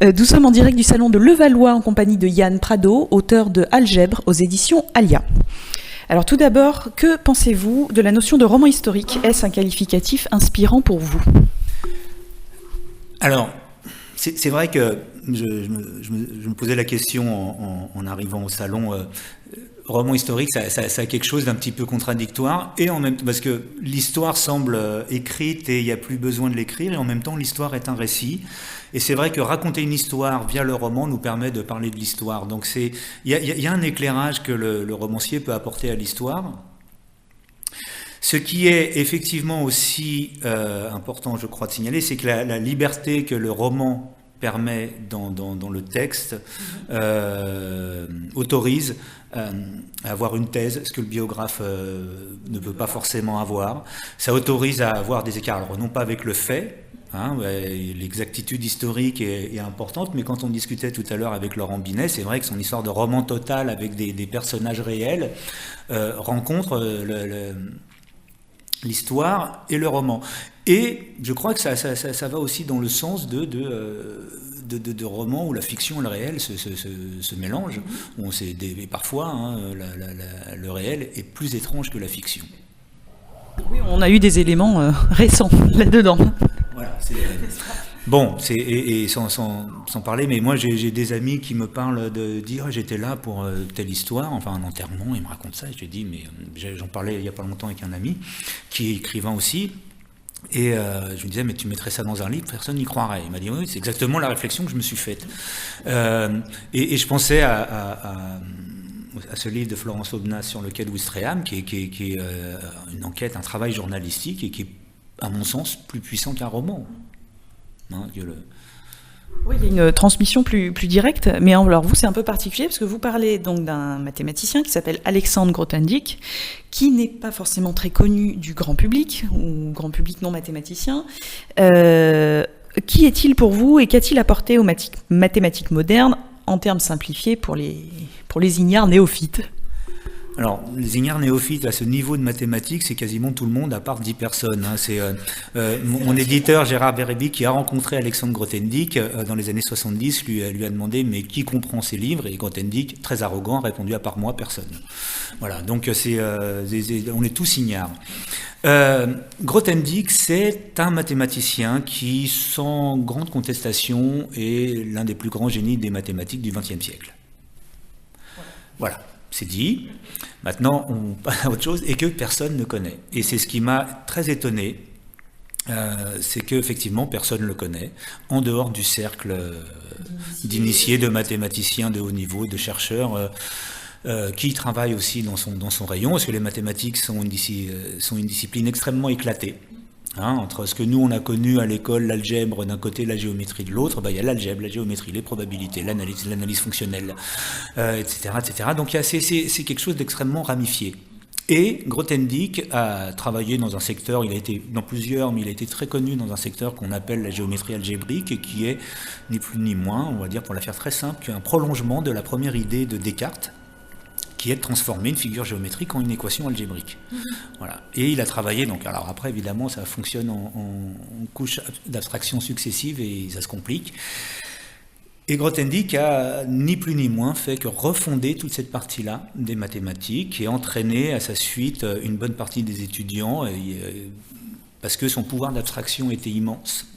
Nous sommes en direct du salon de Levallois en compagnie de Yann Prado, auteur de Algèbre aux éditions Alia. Alors tout d'abord, que pensez-vous de la notion de roman historique ? Est-ce un qualificatif inspirant pour vous ? Alors, c'est vrai que je me posais la question en arrivant au salon. Roman historique, ça a quelque chose d'un petit peu contradictoire, et en même temps, parce que l'histoire semble écrite et il n'y a plus besoin de l'écrire, et en même temps l'histoire est un récit. Et c'est vrai que raconter une histoire via le roman nous permet de parler de l'histoire. Donc il y a un éclairage que le romancier peut apporter à l'histoire. Ce qui est effectivement aussi important, je crois, de signaler, c'est que la liberté que le roman permet dans le texte autorise à avoir une thèse, ce que le biographe ne peut pas forcément avoir. Ça autorise à avoir des écarts, alors non pas avec le fait, l'exactitude historique est importante, mais quand on discutait tout à l'heure avec Laurent Binet, c'est vrai que son histoire de roman total avec des personnages réels rencontre l'histoire et le roman. Et je crois que ça va aussi dans le sens de romans où la fiction et le réel se mélangent. Et parfois, le réel est plus étrange que la fiction. Oui, on a eu des éléments récents là-dedans. Voilà, bon, sans parler, mais moi j'ai des amis qui me parlent de dire j'étais là pour telle histoire, enfin un enterrement, ils me racontent ça, et je dis mais j'en parlais il n'y a pas longtemps avec un ami qui est écrivain aussi, et je lui disais mais tu mettrais ça dans un livre, personne n'y croirait. Il m'a dit oui, c'est exactement la réflexion que je me suis faite. Et je pensais à ce livre de Florence Aubenas sur le quai de Ouistreham, qui est une enquête, un travail journalistique, et qui est à mon sens plus puissant qu'un roman. Oui, il y a une transmission plus directe, mais alors vous c'est un peu particulier parce que vous parlez donc d'un mathématicien qui s'appelle Alexandre Grothendieck, qui n'est pas forcément très connu du grand public ou grand public non mathématicien. Qui est-il pour vous et qu'a-t-il apporté aux mathématiques modernes en termes simplifiés pour les ignares néophytes ? Alors, les ignares néophytes à ce niveau de mathématiques, c'est quasiment tout le monde à part 10 personnes. C'est mon éditeur Gérard Bérébi qui a rencontré Alexandre Grothendieck dans les années 70, lui a demandé mais qui comprend ces livres, et Grothendieck, très arrogant, a répondu à part moi, personne. Voilà, donc on est tous ignares. Grothendieck, c'est un mathématicien qui, sans grande contestation, est l'un des plus grands génies des mathématiques du XXe siècle. Voilà. C'est dit. Maintenant, on passe à autre chose et que personne ne connaît. Et c'est ce qui m'a très étonné, c'est qu'effectivement, personne ne le connaît, en dehors du cercle d'initiés, de mathématiciens de haut niveau, de chercheurs qui travaillent aussi dans son rayon, parce que les mathématiques sont une discipline extrêmement éclatée. Entre ce que nous on a connu à l'école, l'algèbre d'un côté, la géométrie de l'autre, il y a l'algèbre, la géométrie, les probabilités, l'analyse fonctionnelle, etc., etc. Donc c'est quelque chose d'extrêmement ramifié. Et Grothendieck a travaillé dans un secteur, il a été dans plusieurs, mais il a été très connu dans un secteur qu'on appelle la géométrie algébrique, et qui est ni plus ni moins, on va dire pour la faire très simple, qu'un prolongement de la première idée de Descartes, qui est de transformer une figure géométrique en une équation algébrique. Voilà. Et il a travaillé, donc, alors après évidemment ça fonctionne en couches d'abstraction successives et ça se complique. Et Grothendieck a ni plus ni moins fait que refonder toute cette partie-là des mathématiques et entraîner à sa suite une bonne partie des étudiants, parce que son pouvoir d'abstraction était immense.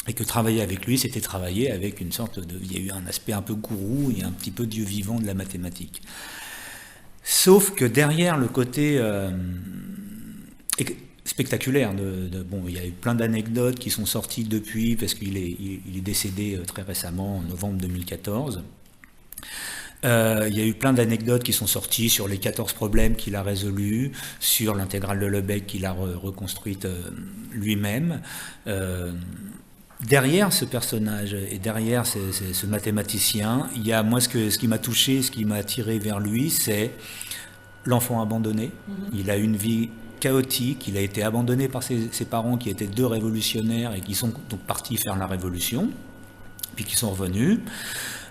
Et que travailler avec lui, c'était travailler avec une sorte de... Il y a eu un aspect un peu gourou et un petit peu dieu vivant de la mathématique. Sauf que derrière le côté spectaculaire, il y a eu plein d'anecdotes qui sont sorties depuis, parce qu'il est décédé très récemment, en novembre 2014. Il y a eu plein d'anecdotes qui sont sorties sur les 14 problèmes qu'il a résolus, sur l'intégrale de Lebesgue qu'il a reconstruite lui-même. Derrière ce personnage et derrière ce mathématicien, il y a moi ce qui m'a touché, ce qui m'a attiré vers lui, c'est l'enfant abandonné. Il a une vie chaotique, il a été abandonné par ses parents qui étaient deux révolutionnaires et qui sont donc partis faire la révolution, puis qui sont revenus.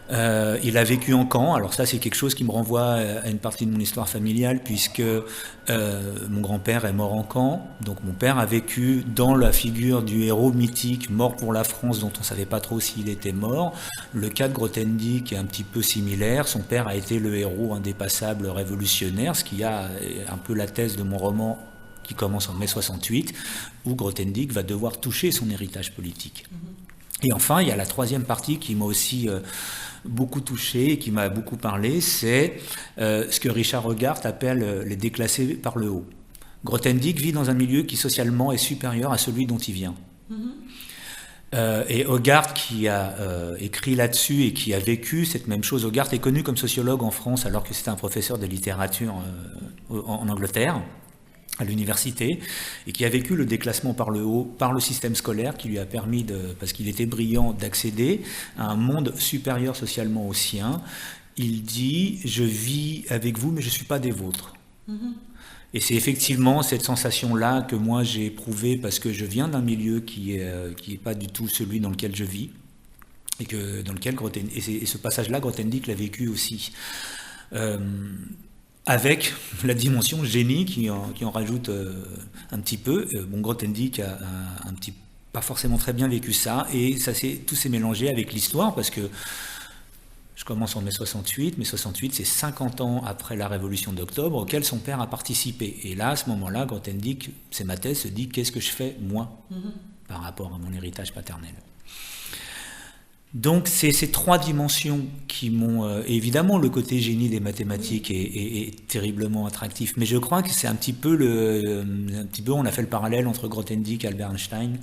Il a vécu en camp. Alors ça, c'est quelque chose qui me renvoie à une partie de mon histoire familiale, puisque mon grand-père est mort en camp. Donc mon père a vécu dans la figure du héros mythique mort pour la France, dont on ne savait pas trop s'il était mort. Le cas de Grothendieck est un petit peu similaire. Son père a été le héros indépassable révolutionnaire, ce qui a un peu la thèse de mon roman qui commence en mai 68, où Grothendieck va devoir toucher son héritage politique. Et enfin, il y a la troisième partie qui m'a aussi beaucoup touché et qui m'a beaucoup parlé, c'est ce que Richard Hogarth appelle les déclassés par le haut. Grothendieck vit dans un milieu qui socialement est supérieur à celui dont il vient. Et Hogarth, qui a écrit là-dessus et qui a vécu cette même chose, Hogarth est connu comme sociologue en France alors que c'était un professeur de littérature en Angleterre, à l'université, et qui a vécu le déclassement par le haut, par le système scolaire, qui lui a permis, parce qu'il était brillant, d'accéder à un monde supérieur socialement au sien. Il dit « Je vis avec vous, mais je ne suis pas des vôtres ». Et c'est effectivement cette sensation-là que moi j'ai éprouvée, parce que je viens d'un milieu qui est pas du tout celui dans lequel je vis, et que dans lequel et ce passage-là, Grothendieck l'a vécu aussi. Avec la dimension génie qui en rajoute un petit peu. Grothendieck a pas forcément très bien vécu ça, et tout s'est mélangé avec l'histoire, parce que je commence en mai 68, mais 68 c'est 50 ans après la Révolution d'Octobre, auquel son père a participé. Et là, à ce moment-là, Grothendieck, c'est ma thèse, se dit qu'est-ce que je fais, moi, par rapport à mon héritage paternel. Donc c'est ces trois dimensions qui m'ont... évidemment, le côté génie des mathématiques est terriblement attractif, mais je crois que c'est un petit peu on a fait le parallèle entre Grothendieck et Albert Einstein,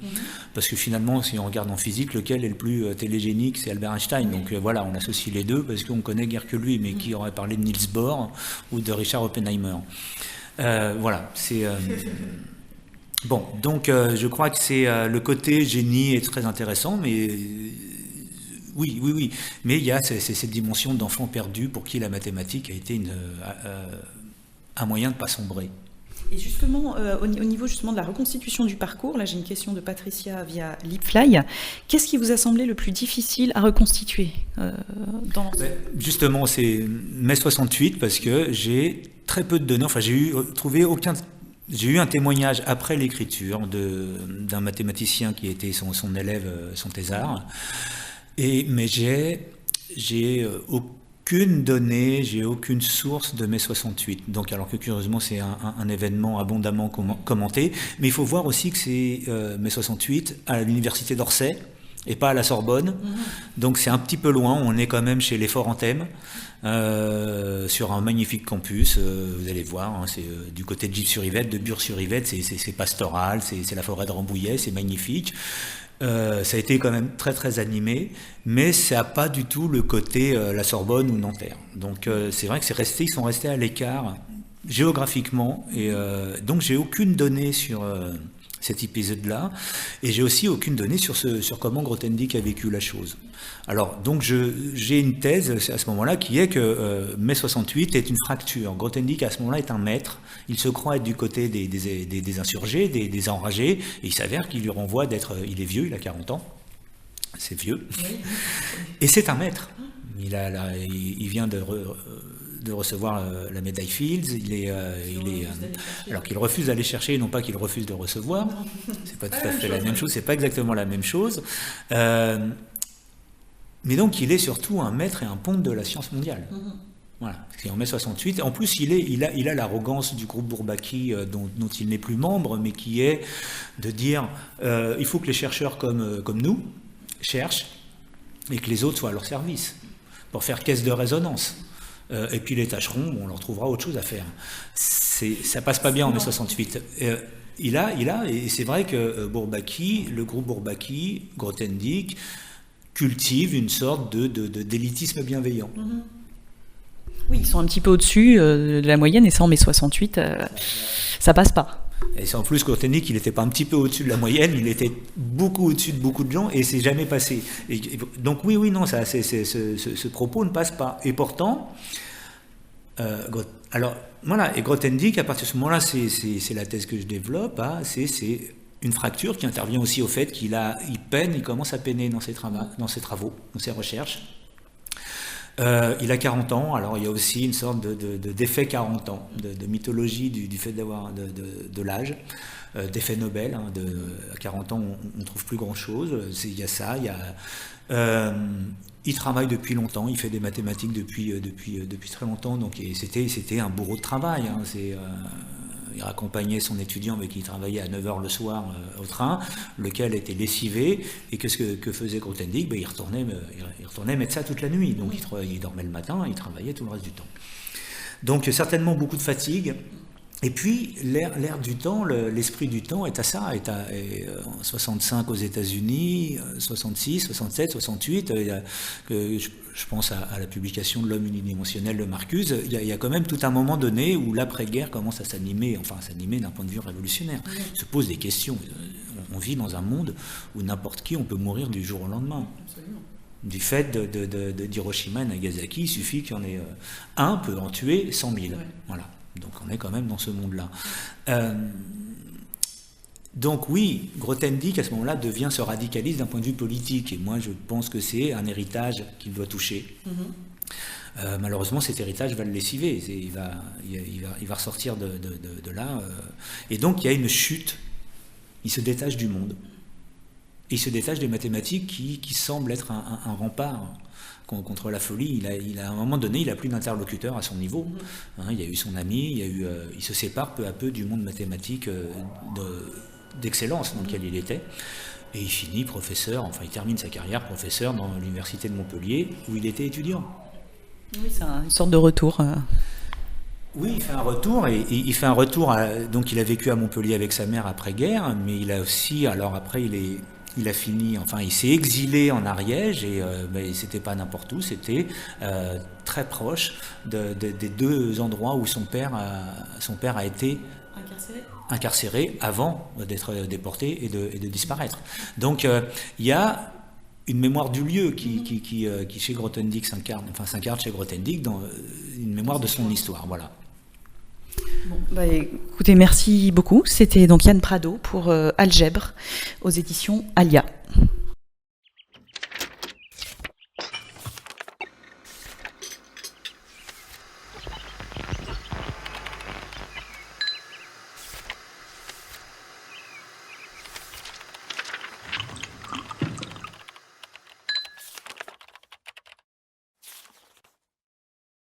parce que finalement, si on regarde en physique, lequel est le plus télégénique, c'est Albert Einstein. Donc voilà, on associe les deux, parce qu'on connaît guère que lui, mais qui aurait parlé de Niels Bohr ou de Richard Oppenheimer. Voilà, c'est... Bon, donc je crois que c'est le côté génie est très intéressant, mais... Oui. Mais il y a cette dimension d'enfant perdu pour qui la mathématique a été un moyen de ne pas sombrer. Et justement, au niveau justement de la reconstitution du parcours, là j'ai une question de Patricia via Leapfly. Qu'est-ce qui vous a semblé le plus difficile à reconstituer Justement, c'est mai 68, parce que j'ai très peu de données. Enfin, j'ai eu un témoignage après l'écriture d'un mathématicien qui était son élève, son thésard. Mais j'ai aucune donnée, j'ai aucune source de mai 68. Donc, alors que curieusement, c'est un événement abondamment commenté. Mais il faut voir aussi que c'est mai 68 à l'université d'Orsay et pas à la Sorbonne. Donc, c'est un petit peu loin. On est quand même chez les Forts-en-Thème, sur un magnifique campus. Vous allez voir, hein, c'est du côté de Gilles-sur-Yvette, de Bure-sur-Yvette. C'est pastoral, c'est la forêt de Rambouillet, c'est magnifique. Ça a été quand même très très animé, mais ça n'a pas du tout le côté la Sorbonne ou Nanterre. Donc c'est vrai que ils sont restés à l'écart géographiquement, et donc j'ai aucune donnée sur cet épisode-là, et j'ai aussi aucune donnée sur comment Grothendieck a vécu la chose. Alors, donc j'ai une thèse à ce moment-là qui est que mai 68 est une fracture. Grothendieck à ce moment-là est un maître, il se croit être du côté des insurgés, des enragés, et il s'avère qu'il lui renvoie il est vieux, il a 40 ans, c'est vieux, et c'est un maître. Il vient de recevoir la médaille Fields, alors qu'il refuse d'aller chercher, non pas qu'il refuse de recevoir, c'est pas tout à fait la même chose, c'est pas exactement la même chose, mais donc il est surtout un maître et un ponte de la science mondiale. Voilà, c'est en mai 68. En plus, il a l'arrogance du groupe Bourbaki dont il n'est plus membre, mais qui est de dire il faut que les chercheurs comme nous cherchent et que les autres soient à leur service pour faire caisse de résonance. Et puis les tâcherons, on leur trouvera autre chose à faire. Ça passe pas bien en mai 68. Et c'est vrai que Bourbaki, le groupe Bourbaki, Grothendieck, cultive une sorte d'élitisme bienveillant. Oui, ils sont un petit peu au-dessus de la moyenne, et ça en mai 68, ça passe pas. Et c'est en plus Grothendieck, il n'était pas un petit peu au-dessus de la moyenne, il était beaucoup au-dessus de beaucoup de gens, et c'est jamais passé. Donc oui, non, ce propos ne passe pas. Et pourtant, alors voilà, et Grothendieck, à partir de ce moment-là, c'est la thèse que je développe, c'est une fracture qui intervient aussi au fait il commence à peiner dans ses travaux, dans ses recherches. Il a 40 ans, alors il y a aussi une sorte d'effet 40 ans, de mythologie du fait d'avoir de l'âge, d'effet Nobel. À 40 ans, on ne trouve plus grand-chose. Il y a ça, il travaille depuis longtemps, il fait des mathématiques depuis très longtemps, donc c'était un bourreau de travail. Il accompagnait son étudiant avec qui il travaillait à 9h le soir au train, lequel était lessivé, et que faisait Grothendieck, il retournait mettre ça toute la nuit, donc il dormait le matin, il travaillait tout le reste du temps. Donc certainement beaucoup de fatigue. Et puis, l'ère du temps, l'esprit du temps est à ça, est 65 aux États-Unis, 66, 67, 68. Je pense à la publication de L'homme unidimensionnel de Marcuse. Il y a quand même tout un moment donné où l'après-guerre commence à s'animer, d'un point de vue révolutionnaire. On se pose des questions. On vit dans un monde où n'importe qui, on peut mourir du jour au lendemain. Absolument. Du fait d'Hiroshima et Nagasaki, il suffit qu'il y en ait un, peut en tuer 100 000. Ouais. Voilà. Donc on est quand même dans ce monde-là. Donc oui, Grothendieck à ce moment-là se radicalise d'un point de vue politique, et moi je pense que c'est un héritage qu'il doit toucher. Malheureusement cet héritage va le lessiver, il va ressortir de là, et donc il y a une chute, il se détache du monde, et il se détache des mathématiques qui semblent être un rempart contre la folie. À un moment donné, il n'a plus d'interlocuteur à son niveau. Il y a eu son ami, il se sépare peu à peu du monde mathématique d'excellence dans lequel il était. Et il finit professeur, il termine sa carrière professeur dans l'université de Montpellier, où il était étudiant. Oui, c'est une sorte de retour. Oui, il fait un retour, donc il a vécu à Montpellier avec sa mère après-guerre, mais il a aussi, alors après il s'est exilé en Ariège, et c'était pas n'importe où, c'était très proche des deux endroits où son père a été incarcéré avant d'être déporté et de disparaître. Donc il y a une mémoire du lieu qui chez Grothendieck s'incarne chez Grothendieck dans une mémoire de son histoire, voilà. Bon, écoutez, merci beaucoup. C'était donc Yann Prado pour Algèbre aux éditions Alia.